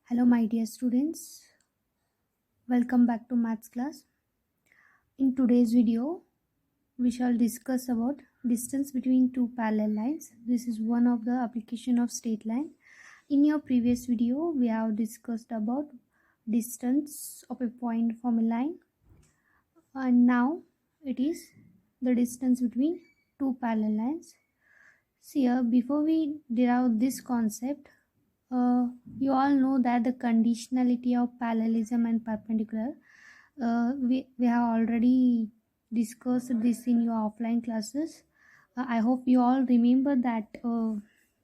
Hello my dear students, welcome back to maths class. In today's video, we shall discuss about distance between two parallel lines. This is one of the application of straight line. In your previous video, we have discussed about distance of a point from a line, and now it is the distance between two parallel lines. See here, before we derive this concept, you all know that the conditionality of parallelism and perpendicular, we have already discussed this in your offline classes. I hope you all remember that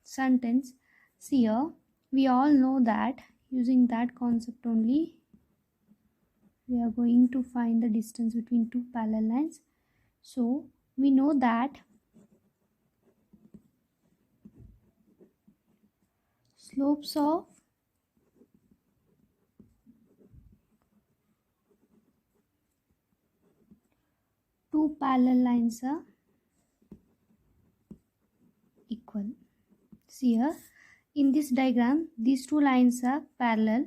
sentence. See here, we all know that using that concept only we are going to find the distance between two parallel lines. So we know that slopes of two parallel lines are equal. See here, in this diagram these two lines are parallel.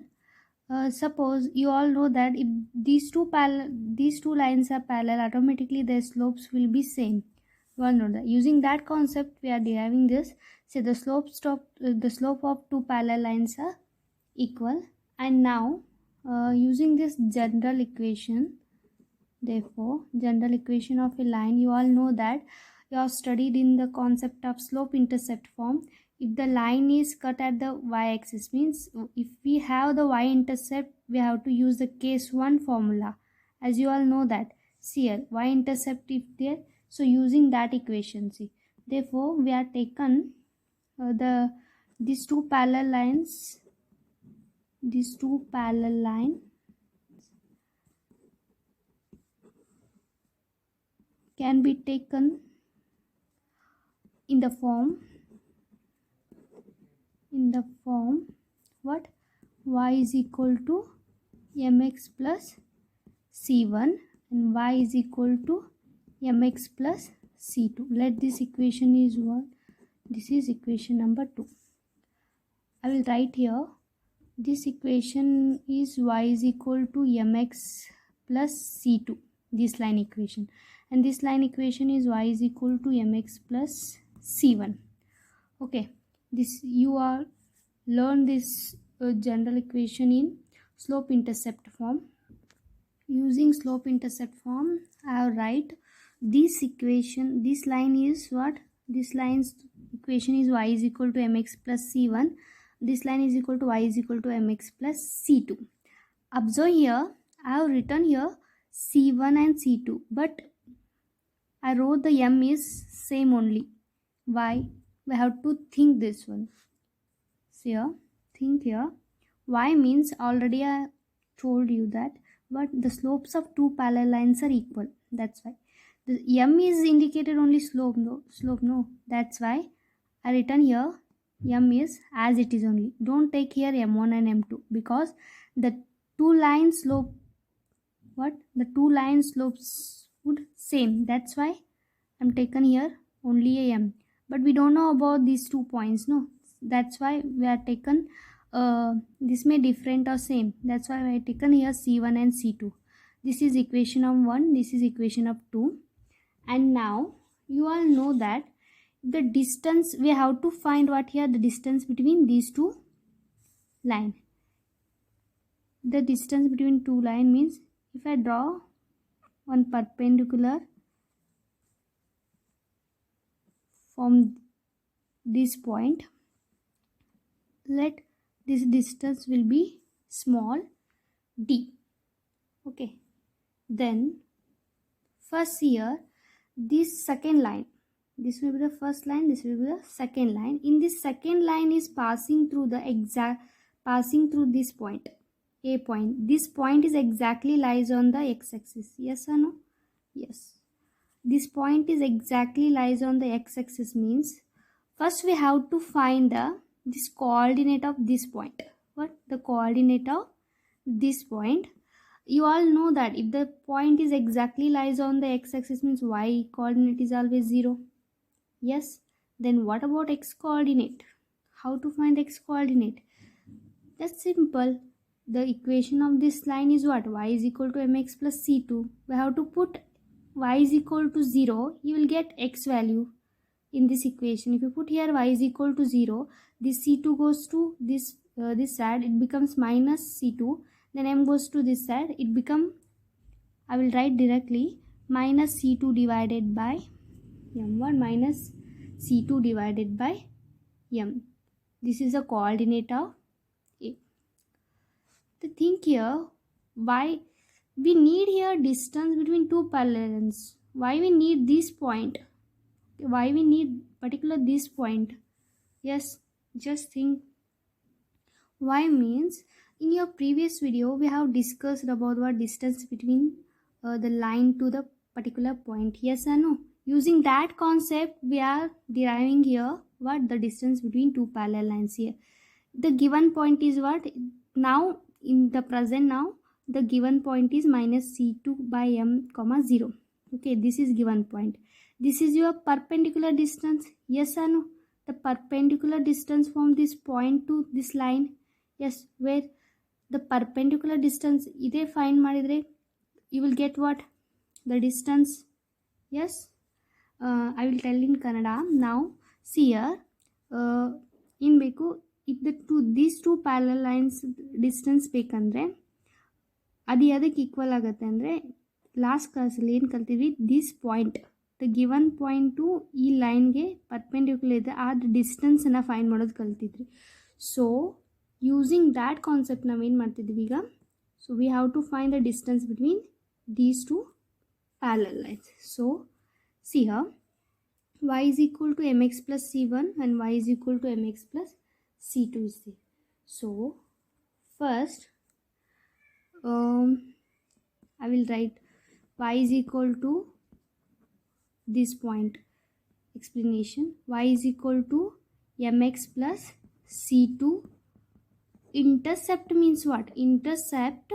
Suppose you all know that if these two lines are parallel, automatically their slopes will be same. You all know that. Using that concept we are deriving this. Say the slope of two parallel lines are equal, and now using this general equation, therefore general equation of a line, you all know that you have studied in the concept of slope intercept form. If the line is cut at the y-axis, means if we have the y-intercept, we have to use the case 1 formula, as you all know that. See here, y-intercept is there, so using that equation, see, therefore we are taken these two parallel lines can be taken in the form what, y is equal to mx plus c1 and y is equal to mx plus c2. Let this equation is 1. This is equation number 2. I will write here, this equation is y is equal to mx plus c2, this line equation, and this line equation is y is equal to mx plus c1. Okay, this you are learn this general equation in slope intercept form. Using slope intercept form, I will write this equation. This line is what? This line's equation is y is equal to mx plus c1. This line is equal to y is equal to mx plus c2. Observe here, I have written here c1 and c2, but I wrote the m is same only. Why? We have to think this one. So here, think here. Y means, already I told you that, but the slopes of two parallel lines are equal. That's why. The m is indicated only slope, no. That's why I written here m is as it is only. Don't take here m1 and m2, because the two line slope, the two line slopes would same. That's why I'm taken here only a m. But we don't know about these 2 points, no. That's why we are taken this may different or same. That's why I taken here c1 and c2. This is equation of 1, this is equation of 2. And now you all know that the distance, we have to find what here, the distance between these two line. The distance between two line means, if I draw one perpendicular from this point, let this distance will be small d. Okay, then first here, this second line, this will be the first line, this will be the second line. In this second line is passing through this point, a point. This point is exactly lies on the x-axis. Yes or no? Yes. This point is exactly lies on the x-axis, means first we have to find this coordinate of this point. What? The coordinate of this point. You all know that if the point is exactly lies on the x-axis, means y coordinate is always 0. Yes. Then what about x coordinate? How to find x coordinate? That's simple. The equation of this line is what? Y is equal to mx plus c2. We have to put y is equal to 0. You will get x value in this equation. If you put here y is equal to 0, this c2 goes to this side, it becomes minus c2. Then m goes to this side, it become, I will write directly, minus c2 divided by m1 minus c2 divided by m. This is the coordinate of A. The thing here, why we need here distance between two parallel lines. Why we need this point? Why we need particular this point? Yes, just think. Why means, in your previous video we have discussed about what distance between the line to the particular point. Yes or no? Using that concept we are deriving here what the distance between two parallel lines here. The given point is what? Now in the present, now the given point is minus c2 by m comma 0. Okay, this is given point. This is your perpendicular distance. Yes or no? The perpendicular distance from this point to this line. Yes, where the perpendicular distance ide find madidre you will get what? The distance. Yes, I will tell in Kannada. Now see here, in beku if these two parallel lines distance ಬೇಕಂದ್ರೆ ಅದು ಯಾವುದಕ್ಕೆ equal ಆಗುತ್ತೆ ಅಂದರೆ last ಕ್ಲಾಸಲ್ಲಿ ಏನು ಕಲ್ತೀವಿ, this point, the given point ಈ ಲೈನ್ಗೆ ಪರ್ಪೆಂಡಿಕ್ಯುಲರ್ ಇದೆ, ಆದ ಡಿಸ್ಟೆನ್ಸನ್ನು ಫೈಂಡ್ ಮಾಡೋದು ಕಲ್ತಿದ್ರಿ. ಸೊ ಯೂಸಿಂಗ್ ದ್ಯಾಟ್ ಕಾನ್ಸೆಪ್ಟ್ ನಾವೇನು ಮಾಡ್ತಿದ್ವಿ ಈಗ. So we have to find the distance between these two parallel lines. So see here, y is equal to mx plus c1 and y is equal to mx plus c2 is there. So first I will write y is equal to this point, explanation, y is equal to mx plus c2. Intercept means what? Intercept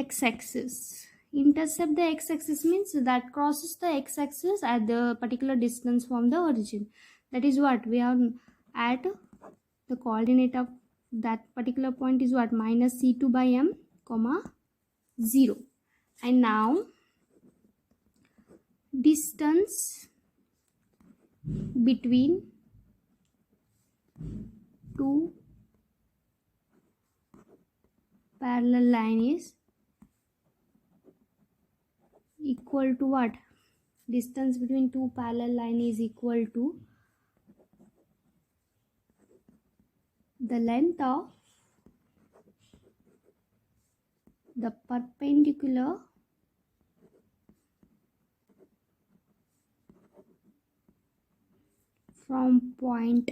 x-axis. Intercept the x-axis means that crosses the x-axis at the particular distance from the origin. That is what we have at the coordinate of that particular point is what? Minus c2 by m comma 0. And now distance between two parallel line is equal to what? Distance between two parallel line is equal to the length of the perpendicular from point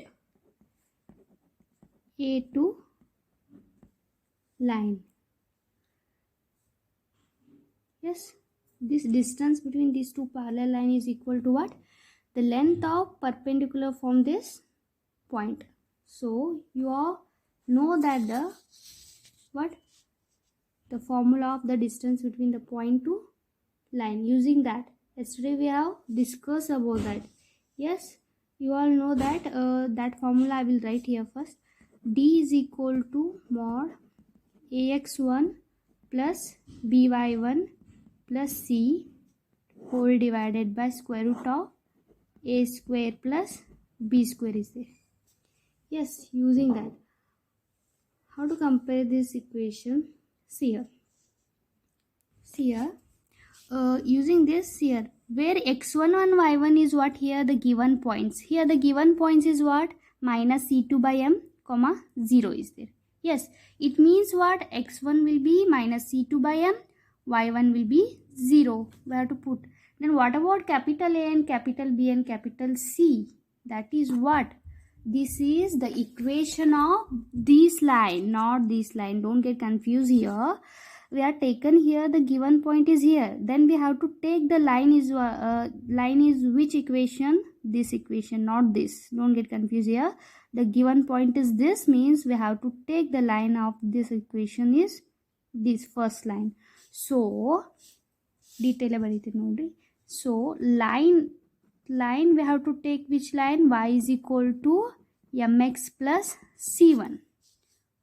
A to line. Yes, this distance between these two parallel line is equal to what? The length of perpendicular from this point. So you all know that the what? The formula of the distance between the point to line. Using that, yesterday we have discussed about that. Yes, you all know that that formula I will write here first. D is equal to mod ax1 plus by1 plus c whole divided by square root of a square plus b square is there. Yes, using that, how to compare this equation? See here, using this here, where x1 and y1 is what? Here the given points. Here the given points is what? Minus c2 by m comma 0 is there. Yes, it means what? x1 will be minus c2 by m, y1 will be 0. We have to put. Then what about capital A and capital B and capital C? That is what? This is the equation of this line, not this line. Don't get confused here. We are taken here, the given point is here. Then we have to take the line is which equation? This equation, not this. Don't get confused here. The given point is this, means we have to take the line of this equation is this first line. So detail ಬರೀತೀನಿ ನೋಡ್ರಿ. So line we have to take which line? Y is equal to mx plus c1.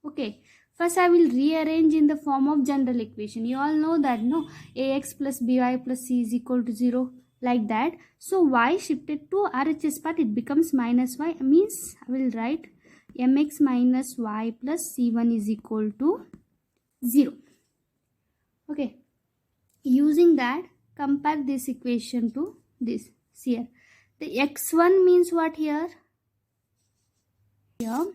Okay, first I will rearrange in the form of general equation. You all know that, no? Ax plus by plus c is equal to 0, like that. So y shifted to RHS part, it becomes minus y, means I will write mx minus y plus c1 is equal to 0. Okay, using that, compare this equation to this. See here, the x1 means what here? Here,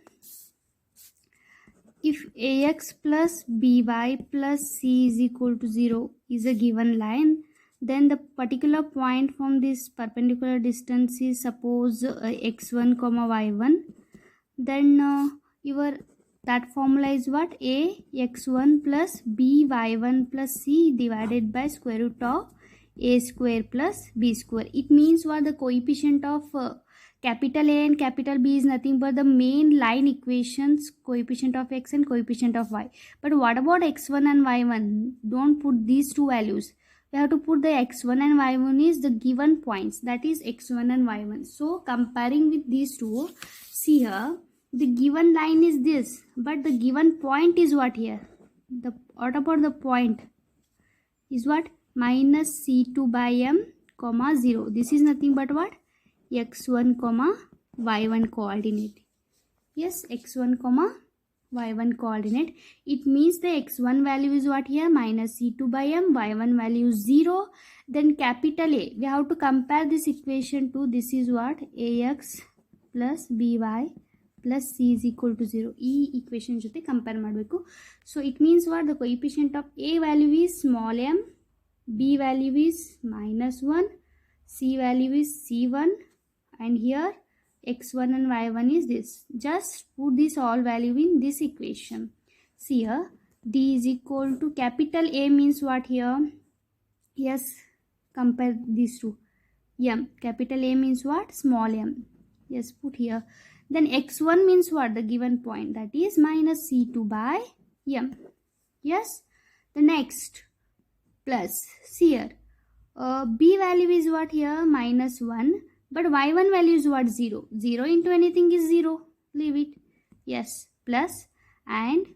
if ax plus by plus c is equal to 0 is a given line, then the particular point from this perpendicular distance is suppose x1 comma y1, then your that formula is what? A x1 plus b y1 plus c divided by square root of a square plus b square. It means what? The coefficient of capital A and capital B is nothing but the main line equations, coefficient of x and coefficient of y. But what about x1 and y1? Don't put these two values. We have to put the x1 and y1 is the given points, that is x1 and y1. So comparing with these two, see here, the given line is this, but the given point is what here? What about the point? Is what? Minus c2 by m comma 0. This is nothing but what? x1 comma y1 coordinate. Yes, x1 comma y1 coordinate. It means the x1 value is what here? Minus c2 by m, y1 value is 0. Then capital A, we have to compare this equation to this is what? Ax plus by plus c is equal to 0. E equation jote compare madbeku. So it means what? The coefficient of A value is small m, B value is minus 1, C value is c1, and here x1 and y1 is this. Just put this all value in this equation. See here, D is equal to capital A means what here? Yes, compare these two. M, capital A means what? Small m. Yes, put here. Then x1 means what? The given point, that is minus c2 by m. Yes, the next plus, see here, b value is what here? Minus 1, but y1 value is what? 0. 0 into anything is 0. Leave it. Yes, plus, and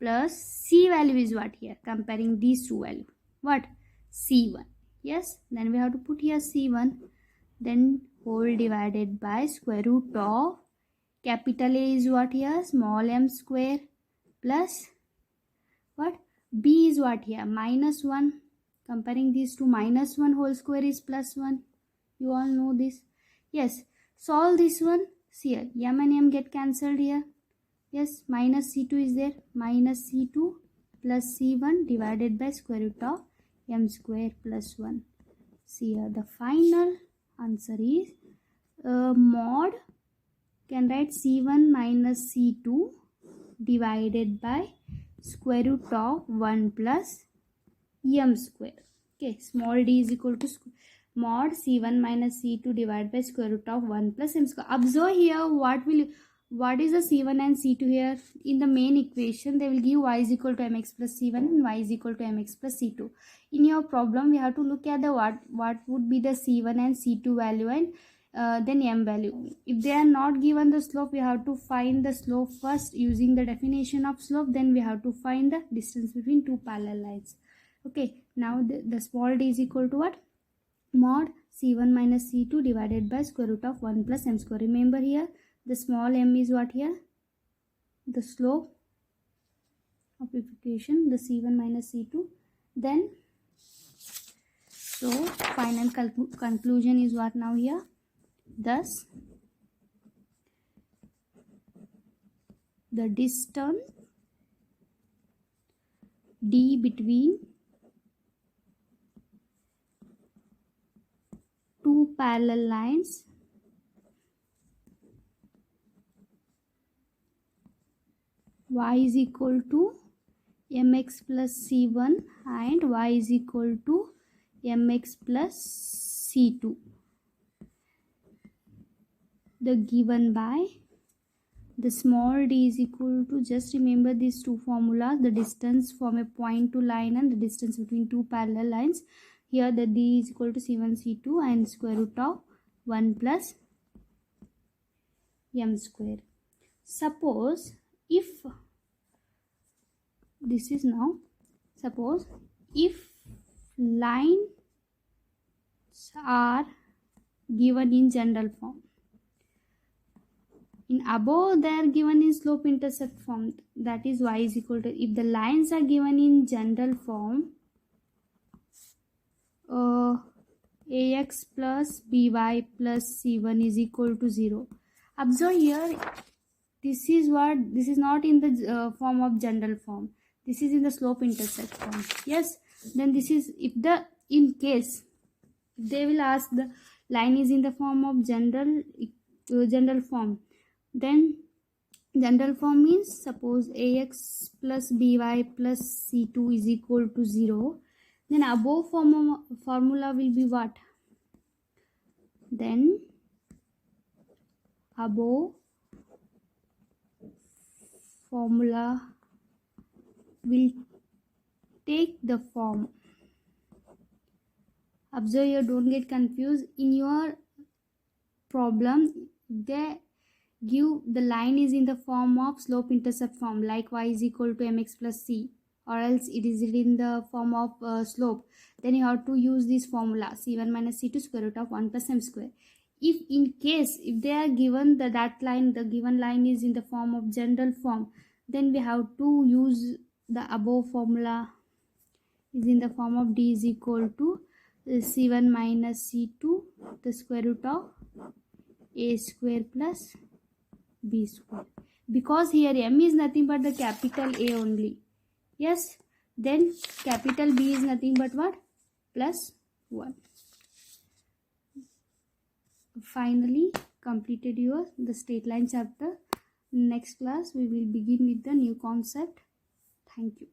plus c value is what here? Comparing these two values. What? c1. Yes, then we have to put here c1. Then whole divided by square root of capital A is what here? Small m square plus what? B is what here? Minus 1. Comparing these two, minus 1 whole square is plus 1. You all know this. Yes, solve this one. See here, m and m get cancelled here. Yes, minus c2 is there. Minus c2 plus c1 divided by square root of m square plus 1. See here, the final answer is mod, can write c1 minus c2 divided by square root of 1 plus m square. Okay, small d is equal to mod c1 minus c2 divided by square root of 1 plus m square. Observe here what is the c1 and c2 here? In the main equation they will give y is equal to mx plus c1 and y is equal to mx plus c2. In your problem we have to look at the what would be the c1 and c2 value and then m value. If they are not given the slope, we have to find the slope first using the definition of slope, then we have to find the distance between two parallel lines. Okay, now the small d is equal to what? Mod c1 minus c2 divided by square root of 1 plus m square. Remember here, the small m is what here? The slope of equation, the c1 minus c2. Then, so final conclusion is what now here? Thus, the distance d between two parallel lines y is equal to mx plus c1 and y is equal to mx plus c2. The given by the small d is equal to, just remember these two formulas, the distance from a point to line and the distance between two parallel lines. Here the d is equal to c1 c2 and square root of 1 plus m square. Suppose if this is now, suppose if lines are given in general form, in above they are given in slope intercept form, that is y is equal to, if the lines are given in general form, ax plus by plus c1 is equal to 0. Observe here, this is not in the form of general form, this is in the slope intercept form. Yes, then this is, if the, in case they will ask the line is in the form of general form, then general form means, suppose ax plus by plus c2 is equal to 0, then above formula will be what? Then above formula will take the form. Observe here, don't get confused. In your problem, they give the line is in the form of slope intercept form, like y is equal to mx plus c, or else it is in the form of slope. Then you have to use this formula, c1 minus c2 square root of 1 plus m square. If in case if they are given the given line is in the form of general form, then we have to use the above formula is in the form of d is equal to c1 minus c2 the square root of a square plus b square, because here m is nothing but the capital A only. Yes, then capital B is nothing but what? Plus 1. Finally completed the straight line chapter. Next class we will begin with the new concept. Thank you.